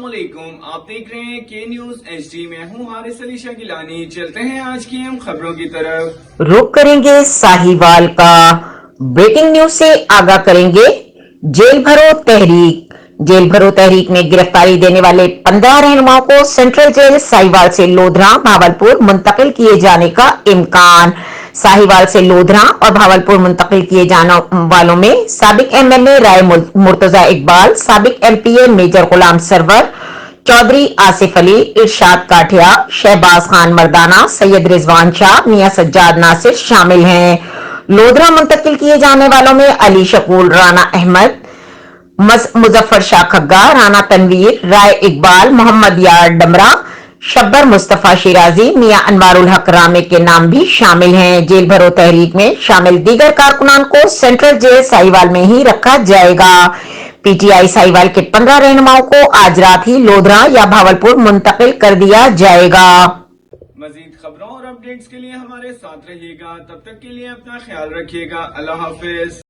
السلام علیکم، آپ دیکھ رہے ہیں کے نیوز ایچ ڈی۔ میں ہوں حارث علی شاہ گیلانی۔ چلتے ہیں آج کی اہم خبروں کی طرف۔ رخ کریں گے ساہیوال کا، بریکنگ نیوز سے آگاہ کریں گے۔ جیل بھرو تحریک، جیل بھرو تحریک میں گرفتاری دینے والے 15 رہنماؤں کو سینٹرل جیل ساہیوال سے لودھراں بھاولپور منتقل کیے جانے کا امکان۔ ساہیوال سے لودھراں اور بھاولپور منتقل کیے جانے والوں میں سابق ایم ایل اے رائے مرتضی اقبال، سابق ایم پی اے میجر غلام سرور، چودھری آصف علی، ارشاد کاٹھیا، شہباز خان مردانہ، سید رضوان شاہ، میاں سجاد ناصر شامل ہیں۔ لودھراں منتقل کیے جانے والوں میں علی شکول، رانا احمد، مظفر شاہ کھگا، رانا تنویر، رائے اقبال، محمد یار ڈمرا، شبر مصطفیٰ شیرازی، میاں انوار الحق رامے کے نام بھی شامل ہیں۔ جیل بھرو تحریک میں شامل دیگر کارکنان کو سینٹرل جیل ساہیوال میں ہی رکھا جائے گا۔ پی ٹی آئی ساہیوال کے 15 رہنماؤں کو آج رات ہی لودھراں یا بھاولپور منتقل کر دیا جائے گا۔ مزید خبروں اور اپڈیٹس کے لیے ہمارے ساتھ رہیے گا، تب تک کے لیے اپنا خیال رکھیے گا۔ اللہ حافظ۔